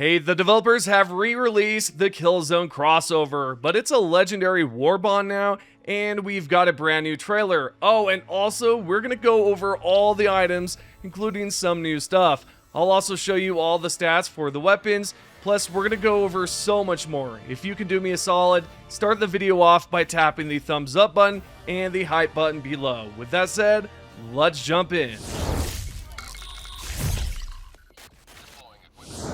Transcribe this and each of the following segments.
Hey, the developers have re-released the Killzone crossover, but it's a legendary Warbond now, and we've got a brand new trailer. Oh, and also, we're gonna go over all the items, including some new stuff. I'll also show you all the stats for the weapons, plus we're gonna go over so much more. If you can do me a solid, start the video off by tapping the thumbs up button and the hype button below. With that said, let's jump in.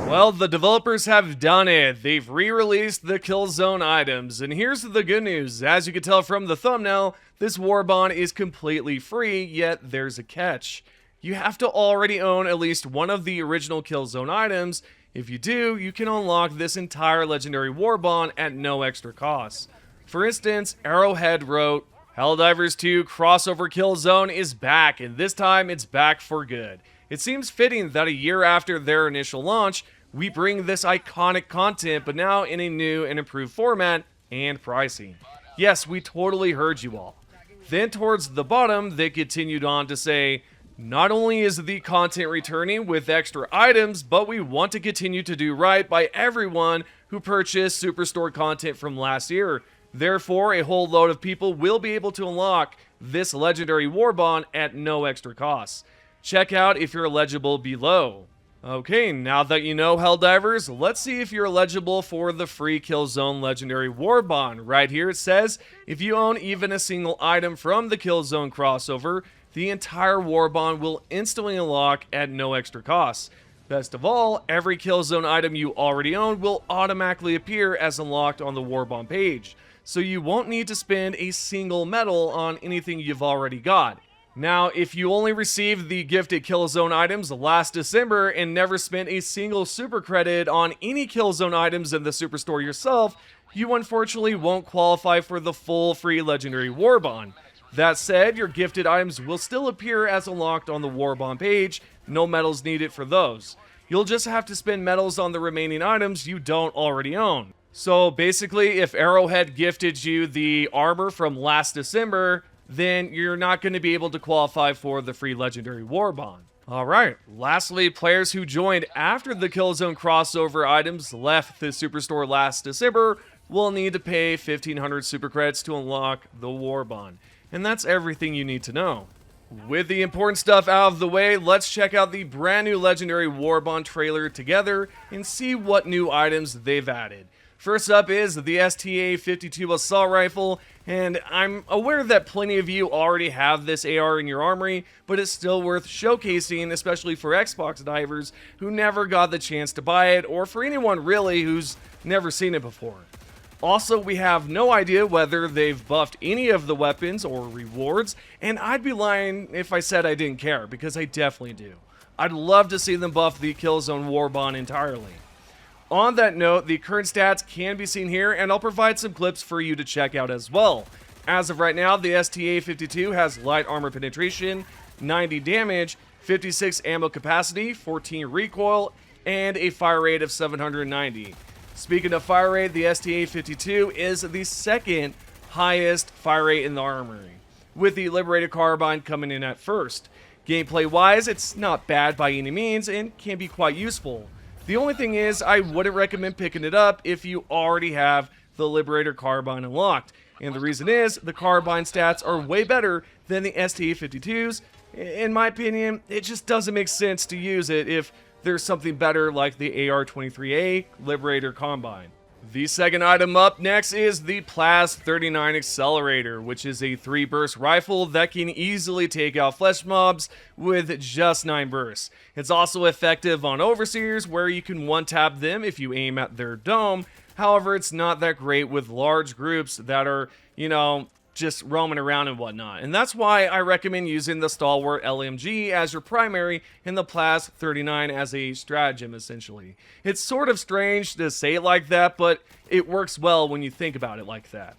Well, the developers have done it. They've re-released the Killzone items, and here's the good news. As you can tell from the thumbnail, this Warbond is completely free, yet there's a catch. You have to already own at least one of the original Killzone items. If you do, you can unlock this entire legendary Warbond at no extra cost. For instance, Arrowhead wrote, Helldivers 2 crossover Killzone is back, and this time it's back for good. It seems fitting that a year after their initial launch, we bring this iconic content, but now in a new and improved format and pricing. Yes, we totally heard you all. Then towards the bottom, they continued on to say, not only is the content returning with extra items, but we want to continue to do right by everyone who purchased Superstore content from last year. Therefore, a whole load of people will be able to unlock this legendary Warbond at no extra cost. Check out if you're eligible below. Okay, now that you know Helldivers, let's see if you're eligible for the free Killzone Legendary Warbond. Right here it says, if you own even a single item from the Killzone crossover, the entire Warbond will instantly unlock at no extra cost. Best of all, every Killzone item you already own will automatically appear as unlocked on the Warbond page, so you won't need to spend a single medal on anything you've already got. Now, if you only received the gifted Killzone items last December and never spent a single super credit on any Killzone items in the Superstore yourself, you unfortunately won't qualify for the full free Legendary Warbond. That said, your gifted items will still appear as unlocked on the Warbond page, no medals needed for those. You'll just have to spend medals on the remaining items you don't already own. So basically, if Arrowhead gifted you the armor from last December, then you're not going to be able to qualify for the free Legendary Warbond. Alright, lastly, players who joined after the Killzone crossover items left the Superstore last December will need to pay 1,500 super credits to unlock the Warbond. And that's everything you need to know. With the important stuff out of the way, let's check out the brand new Legendary Warbond trailer together and see what new items they've added. First up is the StA-11 assault rifle, and I'm aware that plenty of you already have this AR in your armory, but it's still worth showcasing, especially for Xbox divers who never got the chance to buy it, or for anyone really who's never seen it before. Also, we have no idea whether they've buffed any of the weapons or rewards, and I'd be lying if I said I didn't care, because I definitely do. I'd love to see them buff the Killzone Warbond entirely. On that note, the current stats can be seen here, and I'll provide some clips for you to check out as well. As of right now, the StA-11 has light armor penetration, 90 damage, 56 ammo capacity, 14 recoil, and a fire rate of 790. Speaking of fire rate, the StA-11 is the second highest fire rate in the armory, with the Liberator Carbine coming in at first. Gameplay-wise, it's not bad by any means, and can be quite useful. The only thing is, I wouldn't recommend picking it up if you already have the Liberator Carbine unlocked. And the reason is, the Carbine stats are way better than the StA-11's. In my opinion, it just doesn't make sense to use it if there's something better like the AR-23A Liberator Carbine. The second item up next is the W.A.S.P. Accelerator, which is a 3-burst rifle that can easily take out flesh mobs with just 9 bursts. It's also effective on overseers, where you can one-tap them if you aim at their dome. However, it's not that great with large groups that are, just roaming around and whatnot. And that's why I recommend using the Stalwart LMG as your primary and the W.A.S.P. as a stratagem, essentially. It's sort of strange to say it like that, but it works well when you think about it like that.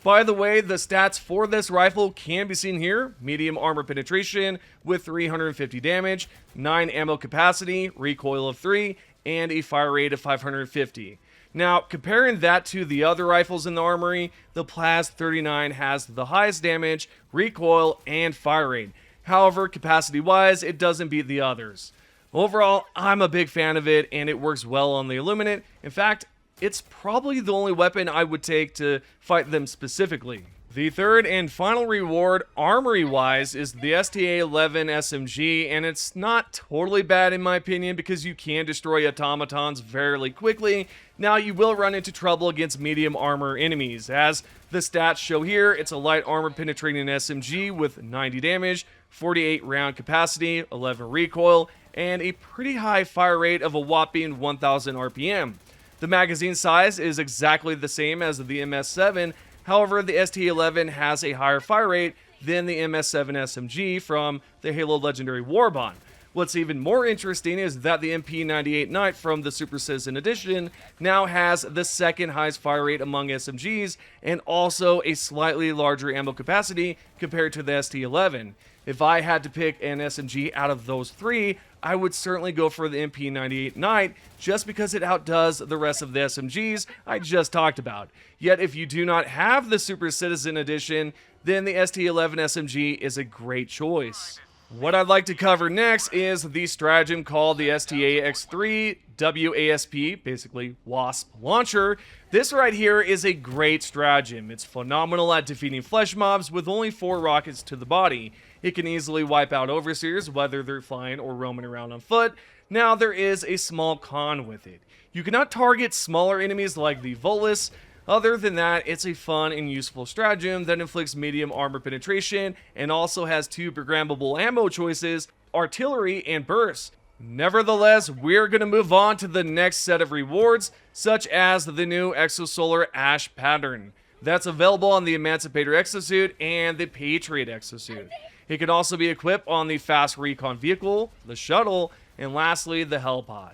By the way, the stats for this rifle can be seen here. Medium armor penetration with 350 damage, 9 ammo capacity, recoil of 3, and a fire rate of 550. Now, comparing that to the other rifles in the armory, the W.A.S.P. has the highest damage, recoil, and fire rate. However, capacity-wise, it doesn't beat the others. Overall, I'm a big fan of it, and it works well on the Illuminate. In fact, it's probably the only weapon I would take to fight them specifically. The third and final reward, armory-wise, is the StA-11 SMG, and it's not totally bad in my opinion because you can destroy automatons fairly quickly. Now, you will run into trouble against medium armor enemies. As the stats show here, it's a light armor penetrating SMG with 90 damage, 48 round capacity, 11 recoil, and a pretty high fire rate of a whopping 1000 RPM. The magazine size is exactly the same as the MS-7, however, the StA-11 has a higher fire rate than the MS-7 SMG from the Halo Legendary Warbond. What's even more interesting is that the MP98 Knight from the Super Citizen Edition now has the second highest fire rate among SMGs and also a slightly larger ammo capacity compared to the StA-11. If I had to pick an SMG out of those three, I would certainly go for the MP98 Knight just because it outdoes the rest of the SMGs I just talked about. Yet if you do not have the Super Citizen Edition, then the StA-11 SMG is a great choice. What I'd like to cover next is the stratagem called the StA-X3 W.A.S.P, basically W.A.S.P launcher. This right here is a great stratagem. It's phenomenal at defeating flesh mobs with only 4 rockets to the body. It can easily wipe out overseers, whether they're flying or roaming around on foot. Now, there is a small con with it. You cannot target smaller enemies like the Volus. Other than that, it's a fun and useful stratagem that inflicts medium armor penetration and also has 2 programmable ammo choices, artillery and burst. Nevertheless, we're going to move on to the next set of rewards, such as the new Extrasolar Ash pattern. That's available on the Emancipator Exosuit and the Patriot Exosuit. It can also be equipped on the Fast Recon Vehicle, the Shuttle, and lastly, the Hellpod.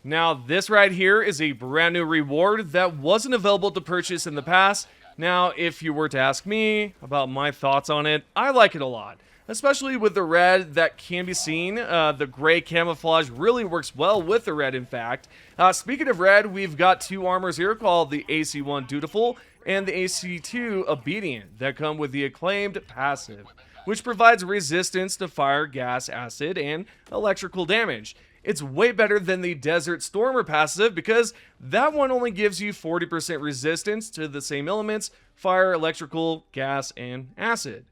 Now, this right here is a brand new reward that wasn't available to purchase in the past. Now, if you were to ask me about my thoughts on it, I like it a lot. Especially with the red that can be seen. The gray camouflage really works well with the red, in fact. Speaking of red, we've got 2 armors here called the AC-1 Dutiful and the AC-2 Obedient that come with the Acclaimed passive, which provides resistance to fire, gas, acid, and electrical damage. It's way better than the Desert Stormer passive because that one only gives you 40% resistance to the same elements, fire, electrical, gas, and acid.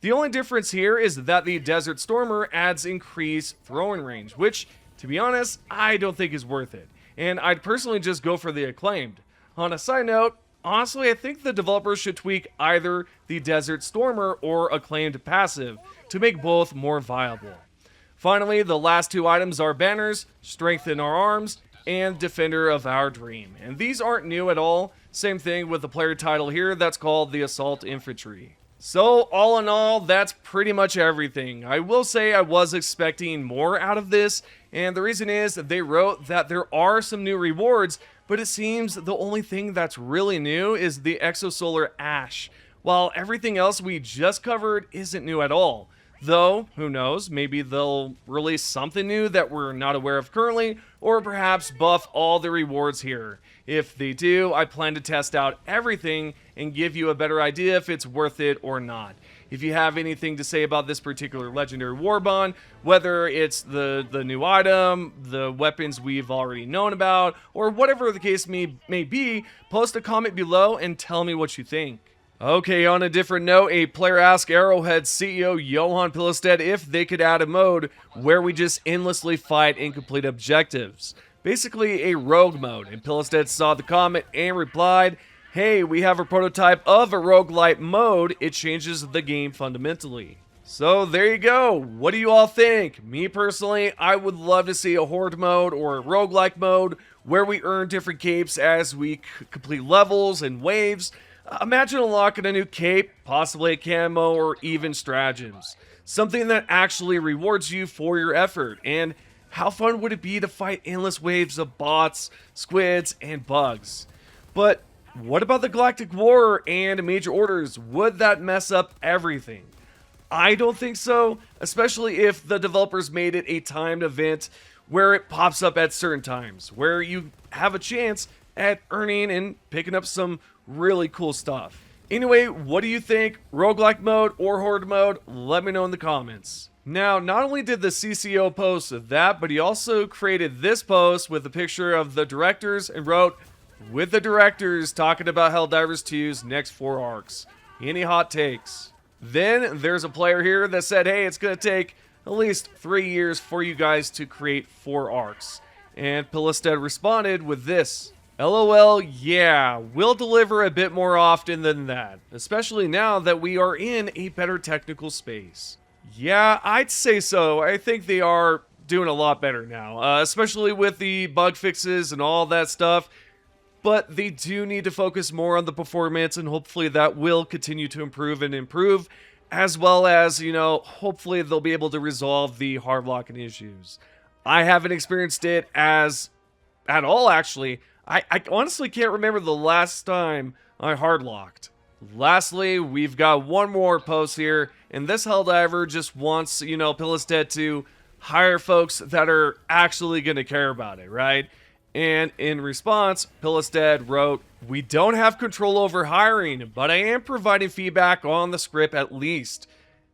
The only difference here is that the Desert Stormer adds increased throwing range, which, to be honest, I don't think is worth it. And I'd personally just go for the Acclaimed. On a side note, honestly, I think the developers should tweak either the Desert Stormer or Acclaimed passive to make both more viable. Finally, the last 2 items are banners, Strengthen Our Arms, and Defender of Our Dream. And these aren't new at all. Same thing with the player title here that's called the Assault Infantry. So, all in all, that's pretty much everything. I will say I was expecting more out of this, and the reason is that they wrote that there are some new rewards, but it seems the only thing that's really new is the Extrasolar Ash, while everything else we just covered isn't new at all. Though, who knows, maybe they'll release something new that we're not aware of currently, or perhaps buff all the rewards here. If they do, I plan to test out everything and give you a better idea if it's worth it or not. If you have anything to say about this particular Legendary Warbond, whether it's the new item, the weapons we've already known about, or whatever the case may be, post a comment below and tell me what you think. Okay, on a different note, a player asked Arrowhead CEO Johan Pilestead if they could add a mode where we just endlessly fight and complete objectives. Basically a rogue mode, and Pilestead saw the comment and replied, "Hey, we have a prototype of a roguelike mode. It changes the game fundamentally." So there you go. What do you all think? Me personally, I would love to see a horde mode or a roguelike mode where we earn different capes as we complete levels and waves. Imagine unlocking a new cape, possibly a camo, or even stratagems. Something that actually rewards you for your effort. And how fun would it be to fight endless waves of bots, squids, and bugs? But what about the Galactic War and Major Orders? Would that mess up everything? I don't think so, especially if the developers made it a timed event where it pops up at certain times, where you have a chance at earning and picking up some really cool stuff. Anyway, what do you think? Roguelike mode or horde mode? Let me know in the comments. Now, not only did the CCO post that, but he also created this post with a picture of the directors and wrote, "With the directors talking about Helldivers 2's next 4 arcs. Any hot takes?" Then there's a player here that said, hey, it's going to take at least 3 years for you guys to create 4 arcs. And Pilistad responded with this: LOL, yeah, we'll deliver a bit more often than that, especially now that we are in a better technical space. Yeah, I'd say so. I think they are doing a lot better now, especially with the bug fixes and all that stuff. But they do need to focus more on the performance, and hopefully that will continue to improve, as well as, you know, hopefully they'll be able to resolve the hard locking issues. I haven't experienced it at all, actually. I honestly can't remember the last time I hard locked. Lastly, we've got one more post here, and this Helldiver just wants, you know, Pilistad to hire folks that are actually going to care about it, right? And in response, Pilistad wrote, "We don't have control over hiring, but I am providing feedback on the script at least."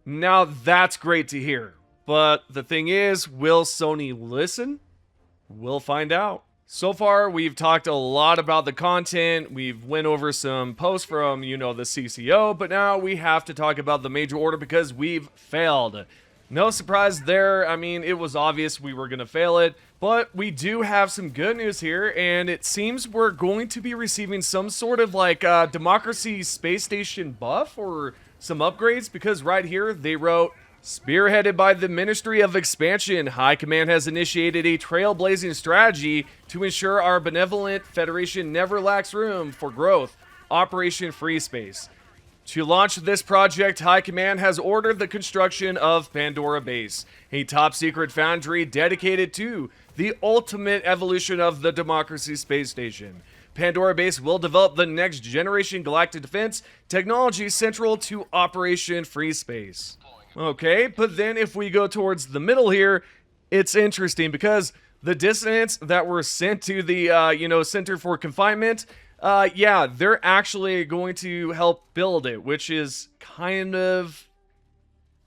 Now that's great to hear, but the thing is, will Sony listen? We'll find out. So far, we've talked a lot about the content, we've went over some posts from, you know, the CCO, but now we have to talk about the major order because we've failed. No surprise there, I mean, it was obvious we were going to fail it, but we do have some good news here, and it seems we're going to be receiving some sort of like Democracy Space Station buff or some upgrades, because right here they wrote, "Spearheaded by the Ministry of Expansion, High Command has initiated a trailblazing strategy to ensure our benevolent Federation never lacks room for growth. Operation Free Space. To launch this project, High Command has ordered the construction of Pandora Base, a top-secret foundry dedicated to the ultimate evolution of the Democracy Space Station. Pandora Base will develop the next-generation galactic defense technology central to Operation Free Space." Okay, but then if we go towards the middle here, it's interesting because the dissidents that were sent to the, Center for Confinement, yeah, they're actually going to help build it, which is kind of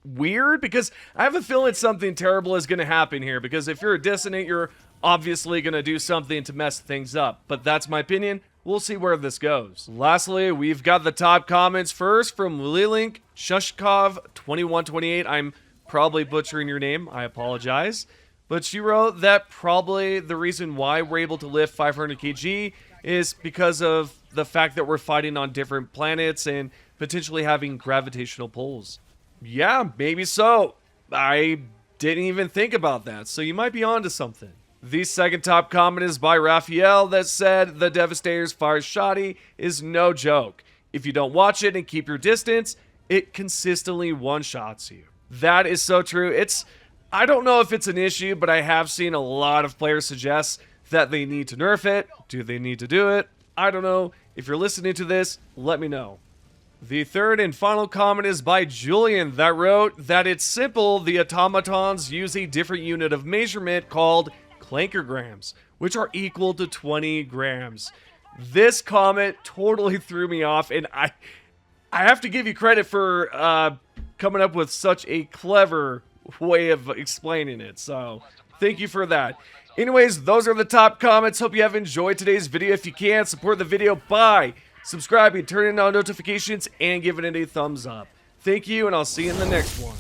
weird because I have a feeling something terrible is going to happen here, because if you're a dissident, you're obviously going to do something to mess things up, but that's my opinion. We'll see where this goes. Lastly, we've got the top comments first from Lilink Shushkov 2128. I'm probably butchering your name. I apologize. But she wrote that probably the reason why we're able to lift 500 kg is because of the fact that we're fighting on different planets and potentially having gravitational pulls. Yeah, maybe so. I didn't even think about that, so you might be onto something. The second top comment is by Raphael that said, "The Devastator's fire shoddy is no joke. If you don't watch it and keep your distance, it consistently one-shots you." That is so true. I don't know if it's an issue, but I have seen a lot of players suggest that they need to nerf it. Do they need to do it? I don't know. If you're listening to this, let me know. The third and final comment is by Julian that wrote that it's simple. The automatons use a different unit of measurement called clankergrams, which are equal to 20 grams. This comment totally threw me off, and I have to give you credit for coming up with such a clever way of explaining it, so thank you for that. Anyways, those are the top comments. Hope you have enjoyed today's video. If you can, support the video by subscribing, turning on notifications, and giving it a thumbs up. Thank you, and I'll see you in the next one.